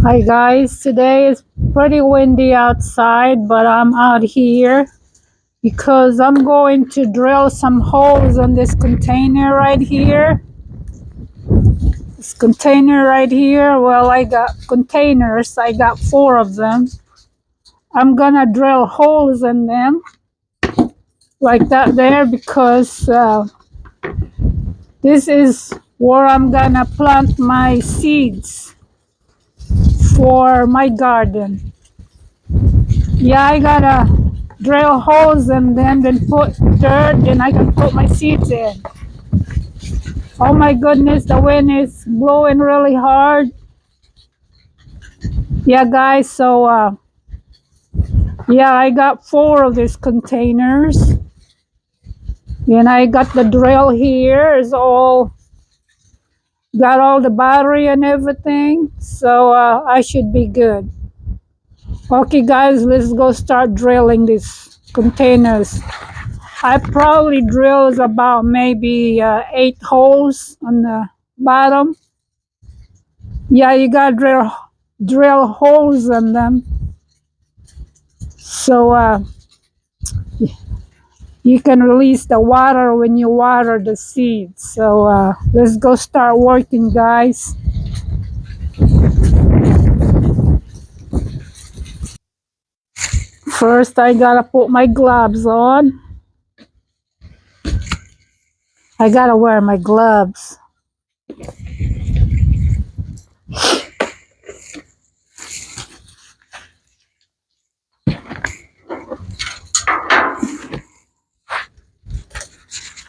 Hi guys, today is pretty windy outside, but I'm out here because I'm going to drill some holes on this container right here. This container right here, well, I got containers, I got 4 of them. I'm gonna drill holes in them like that there because this is where I'm gonna plant my seeds for my garden. Yeah, I gotta drill holes and then put dirt and I can put my seeds in. Oh my goodness, the wind is blowing really hard. Yeah, guys, so yeah, I got 4 of these containers. And I got the drill here. It's all got all the battery and everything. So I should be good. Okay, guys, let's go start drilling these containers. I probably drills about maybe 8 holes on the bottom. Yeah, you gotta drill holes in them so you can release the water when you water the seeds. So let's go start working, guys. First, I gotta put my gloves on. I gotta wear my gloves.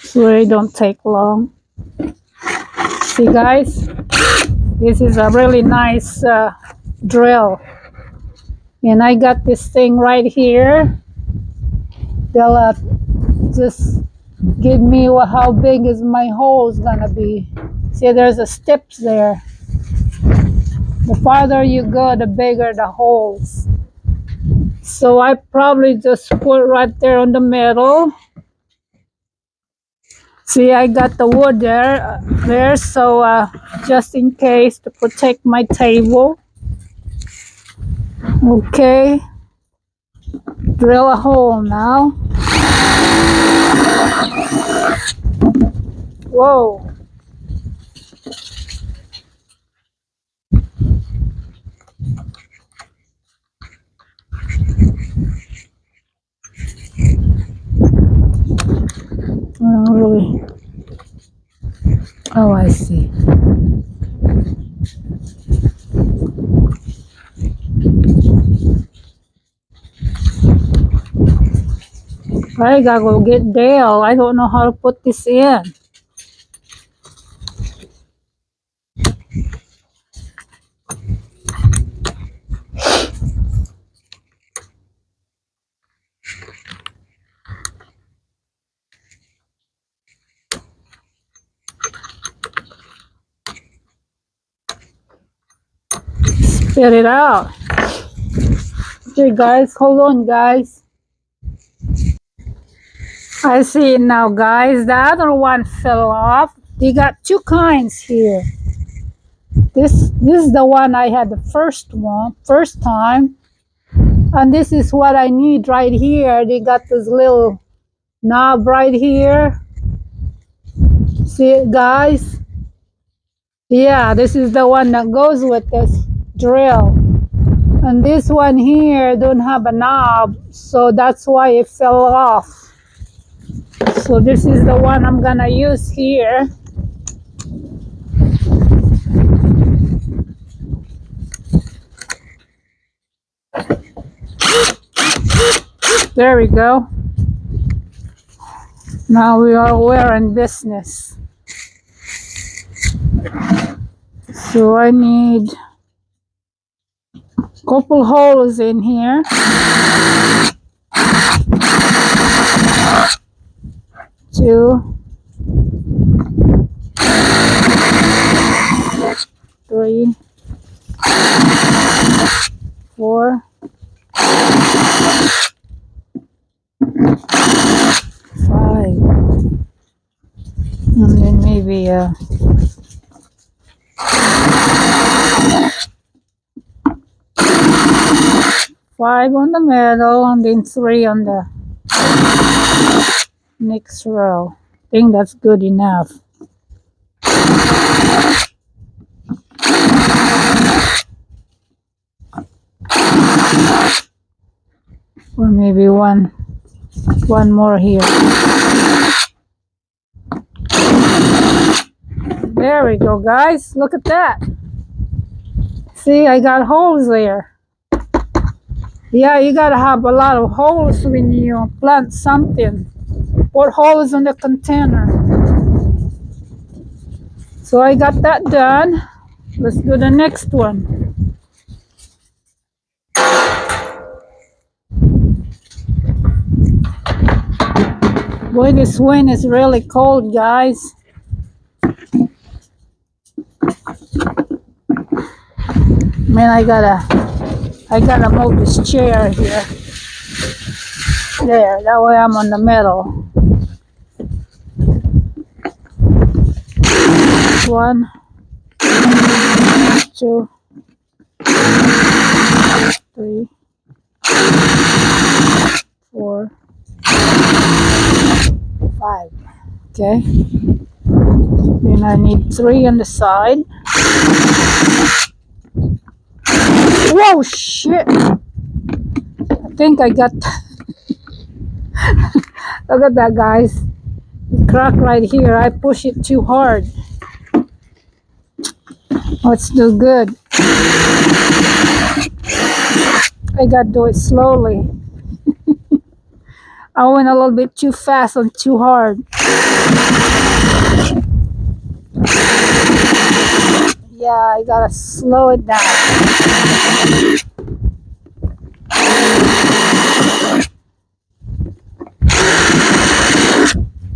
So it don't take long. See, guys, this is a really nice drill. And I got this thing right here. They'll just give me how big is my hole's gonna be. See, there's a steps there. The farther you go, the bigger the holes. So I probably just put right there on the middle. See, I got the wood there, so just in case to protect my table. Okay, drill a hole now. Whoa. Oh, really? Oh, I see. I gotta go get Dale. I don't know how to put this in. Spit it out. Okay, guys, hold on, guys. I see it now, guys. The other one fell off. You got 2 kinds here. This is the one I had the first time. And this is what I need right here. They got this little knob right here. See it, guys? Yeah, this is the one that goes with this drill. And this one here don't have a knob, so that's why it fell off. So this is the one I'm gonna use here. There we go. Now we're in business. So I need a couple holes in here. 2, 3, 4, 5, and then maybe 5 on the middle and then 3 on the next row. I think that's good enough. Or maybe one more here. There we go, guys. Look at that. See, I got holes there. Yeah, you gotta have a lot of holes when you plant something. Put holes in the container. So I got that done. Let's do the next one. Boy, this wind is really cold, guys. Man, I gotta move this chair here. There, that way I'm on the middle. 1, 2, 3, 4, 5. Okay. Then I need 3 on the side. Whoa, shit! I think I got. Look at that, guys. The crack right here. I push it too hard. Let's do good. I gotta do it slowly. I went a little bit too fast and too hard. Yeah, I gotta slow it down.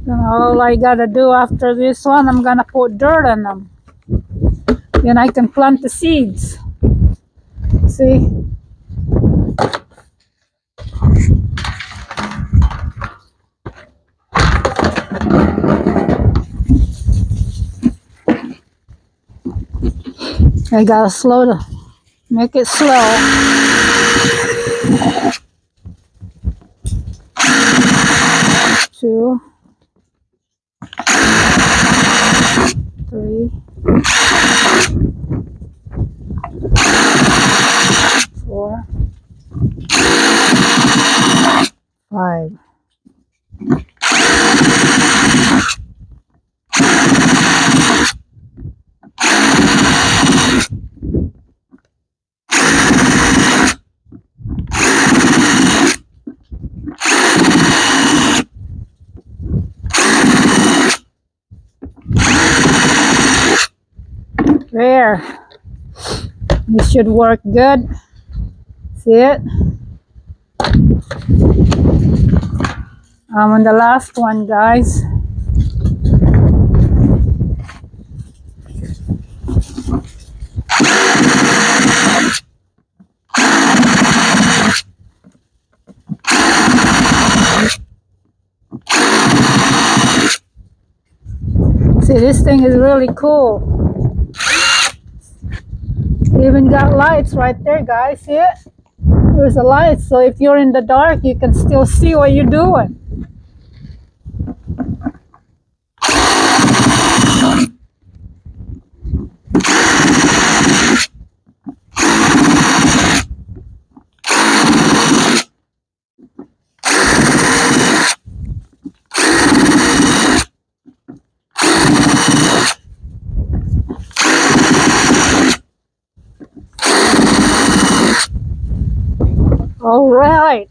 And all I gotta do after this one, I'm gonna put dirt on them. Then I can plant the seeds. See? I gotta make it slow. Two, 3, 4, 5. There. This should work good. See it? I'm on the last one, guys. See, this thing is really cool. Even got lights right there, guys. See it? There's a light, so if you're in the dark, you can still see what you're doing. All right,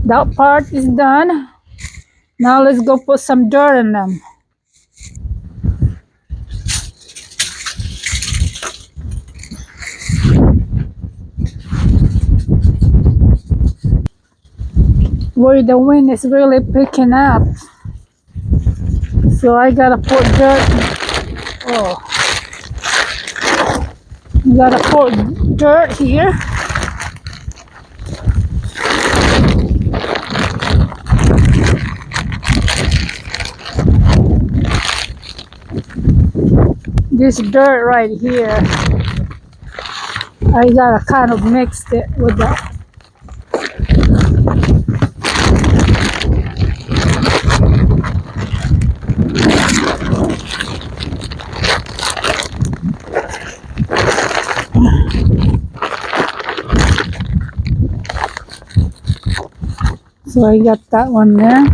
that part is done. Now let's go put some dirt in them. Where the wind is really picking up, so I gotta put dirt. Oh, gotta put dirt here. This dirt right here. I gotta kind of mixed it with the so I got that one there.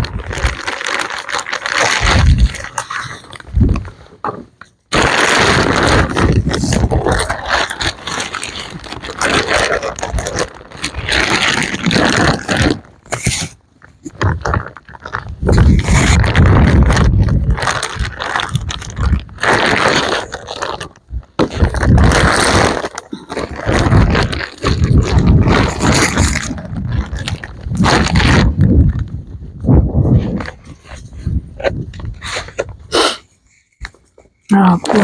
Oh, cool.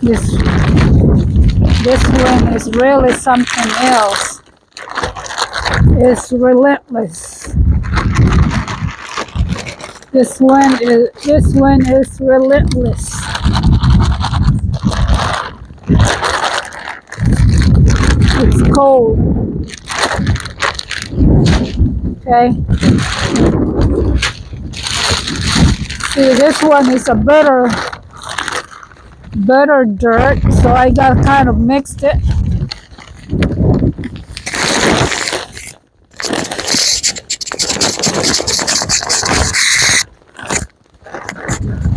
This one is really something else. It's relentless. This one is relentless. It's cold. Okay. See, this one is a better dirt, so I got kind of mixed it.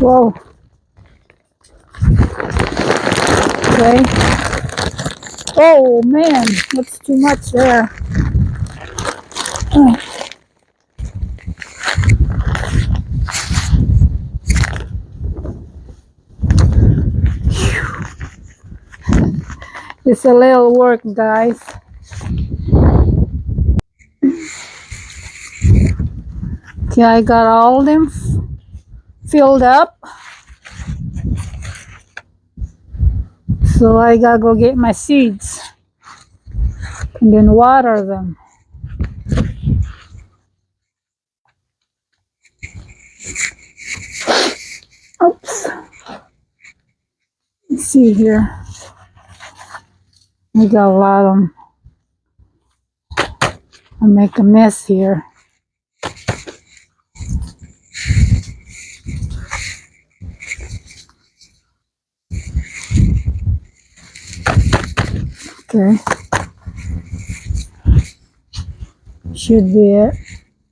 Whoa. Okay. Oh man, that's too much there. Oh. It's a little work, guys. Okay, I got all of them filled up. So I gotta go get my seeds and then water them. Oops. Let's see here. I got a lot of them. I make a mess here. Okay. Should be it.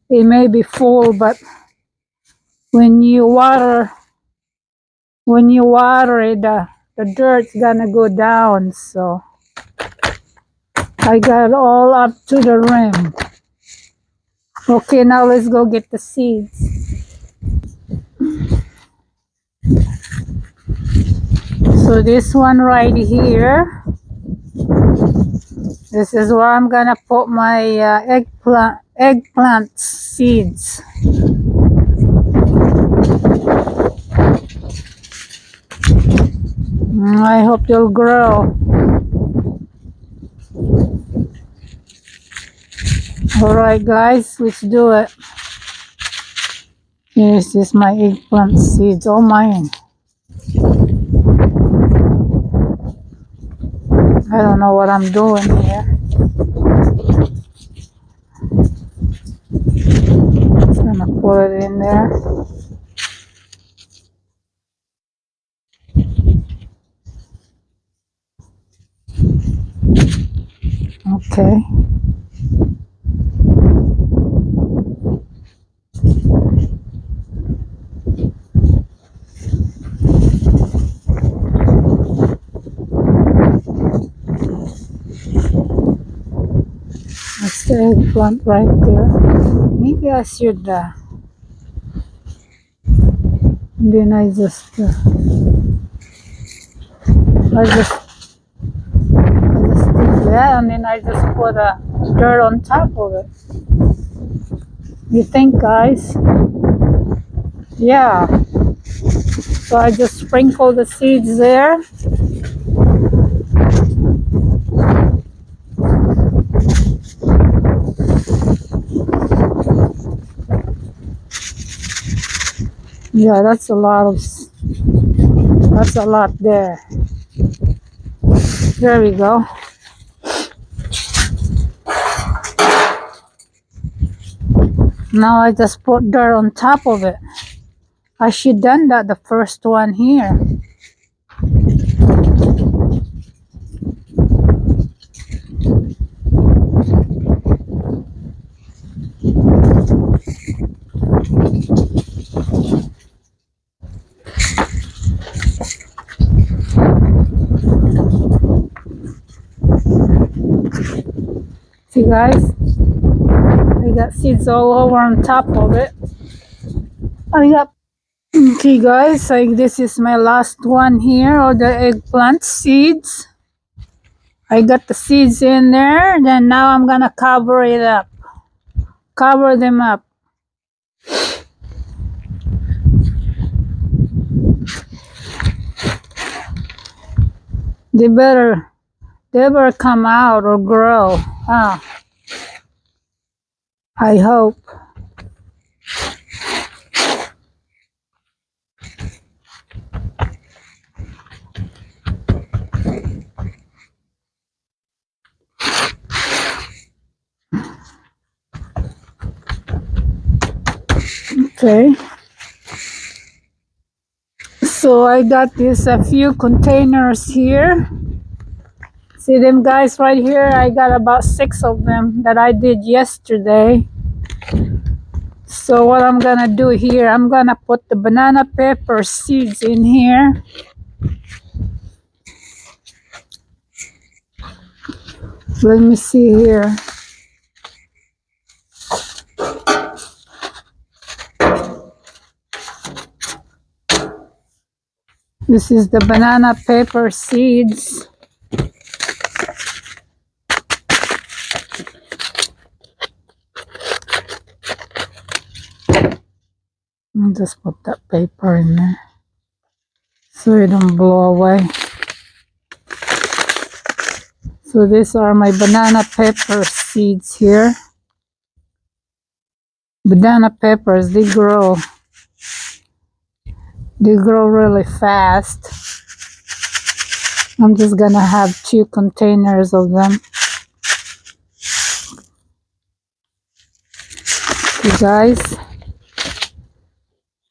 It may be full, but when you water it, the dirt's gonna go down. So I got all up to the rim. Okay, now let's go get the seeds. So this one right here, this is where I'm gonna put my eggplant seeds. I hope they'll grow. Alright guys, let's do it. This is my eggplant seeds, all mine. I don't know what I'm doing here. Just gonna put it in there. Okay. That's the eggplant right there. Maybe I should then I just stick that and then I just put dirt on top of it. You think, guys? Yeah. So I just sprinkle the seeds there. Yeah, that's a lot of That's a lot there. There we go. Now I just put dirt on top of it. I should done that the first one here. See guys, I got seeds all over on top of it. Okay guys, this is my last one here, or the eggplant seeds. I got the seeds in there, then now I'm gonna cover it up. Cover them up. They better come out or grow. I hope. Okay. So I got a few containers here. See them guys right here? I got about 6 of them that I did yesterday. So what I'm gonna do here, I'm gonna put the banana pepper seeds in here. Let me see here. This is the banana pepper seeds. I'll just put that paper in there so it don't blow away. So these are my banana pepper seeds here. Banana peppers, they grow really fast. I'm just gonna have 2 containers of them. You guys,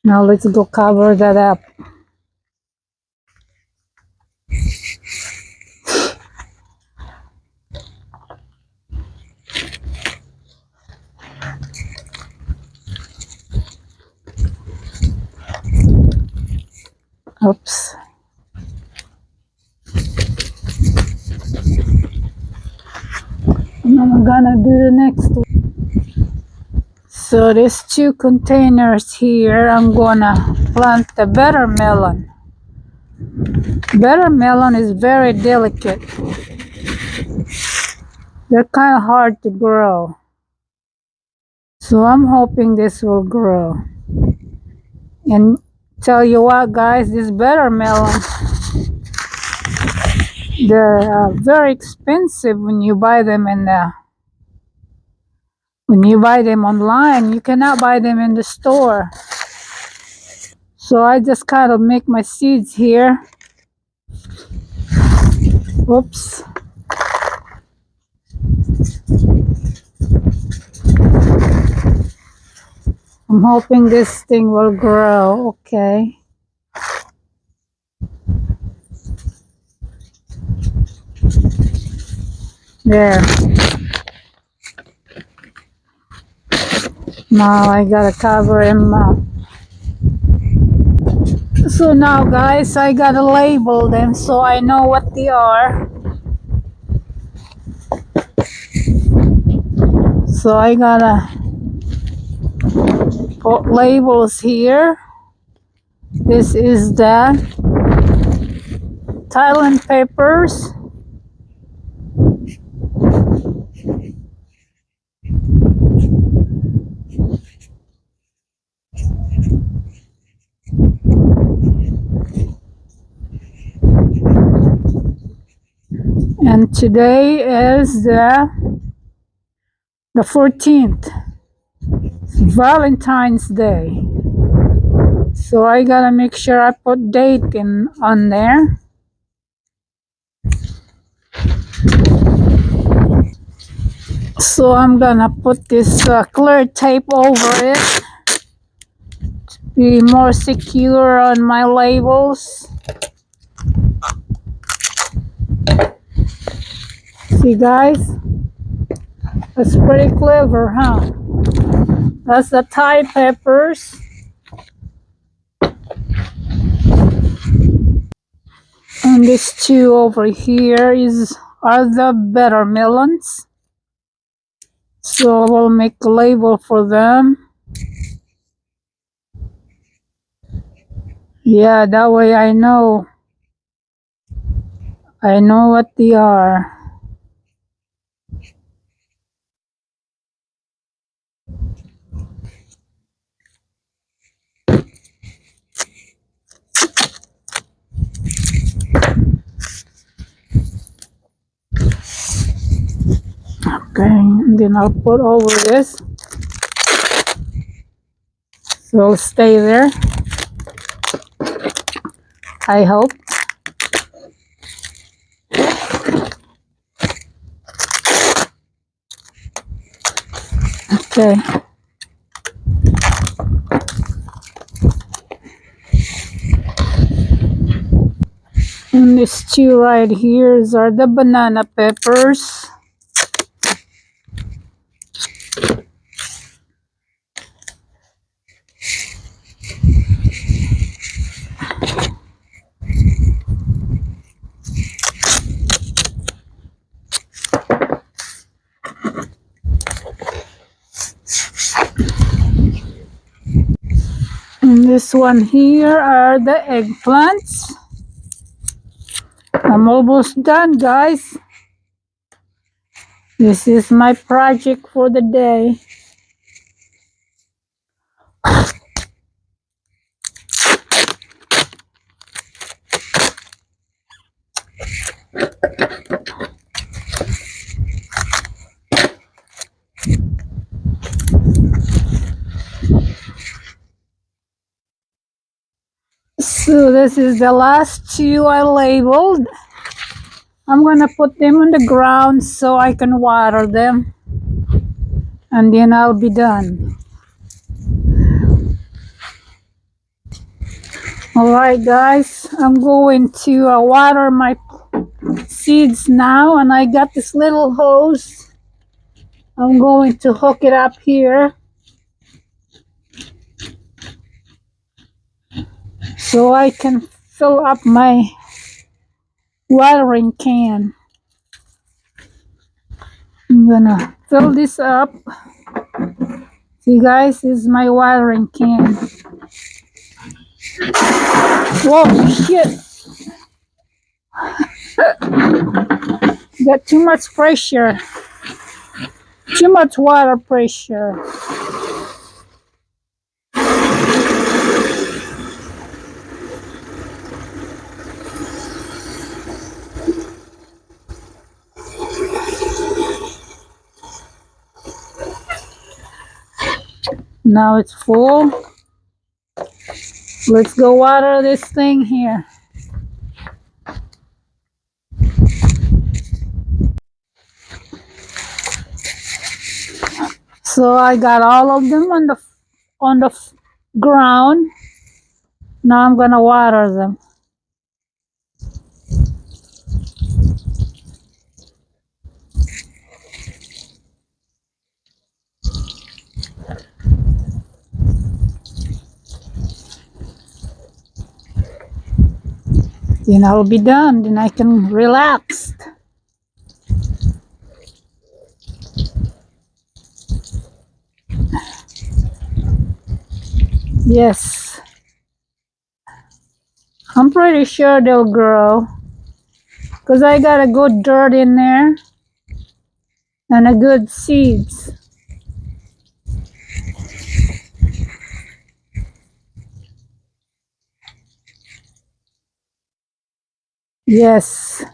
now let's go cover that up. Oops. And I'm gonna do the next one. So these 2 containers here, I'm gonna plant the butter melon. Butter melon is very delicate. They're kind of hard to grow. So I'm hoping this will grow. And tell you what guys, this butter melon, they're very expensive when you buy them when you buy them online. You cannot buy them in the store. So I just kind of make my seeds here. Whoops. I'm hoping this thing will grow. Okay. There. Now I gotta cover him up. So now guys, I gotta label them so I know what they are. So I gotta put labels here. This is the Thailand peppers. And today is the 14th. It's Valentine's Day. So I gotta make sure I put date in on there. So I'm gonna put this clear tape over it to be more secure on my labels. See guys? That's pretty clever, huh? That's the Thai peppers. And these two over here are the better melons. So we'll make a label for them. Yeah, that way I know what they are. Okay, and then I'll put over this. So it'll stay there. I hope. Okay. And these two right here are the banana peppers. And this one here are the eggplants. I'm almost done, guys. This is my project for the day. So this is the last two I labeled. I'm gonna put them on the ground so I can water them. And then I'll be done. Alright guys, I'm going to water my seeds now, and I got this little hose. I'm going to hook it up here so I can fill up my watering can. I'm gonna fill this up. See guys, this is my watering can. Whoa, shit! Got too much pressure. Too much water pressure. Now it's full. Let's go water this thing here. So I got all of them on the ground. Now I'm gonna water them. Then I'll be done. Then I can relax. Yes. I'm pretty sure they'll grow, because I got a good dirt in there and a good seeds. Yes.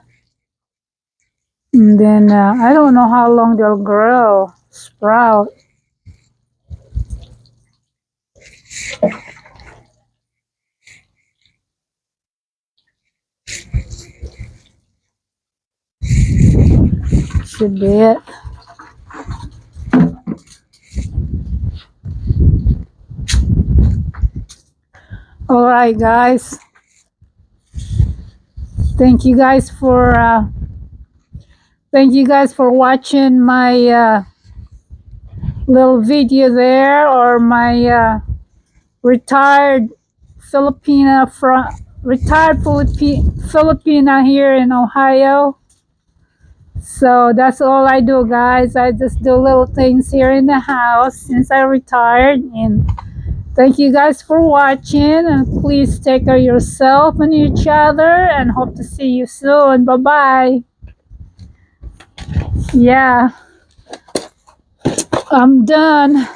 And then I don't know how long they'll grow, sprout. should be it. All right, guys. Thank you guys for watching my little video there, or my retired Filipina here in Ohio. So that's all I do, guys. I just do little things here in the house since I retired. And thank you guys for watching, and please take care of yourself and each other, and hope to see you soon. Bye-bye. Yeah, I'm done.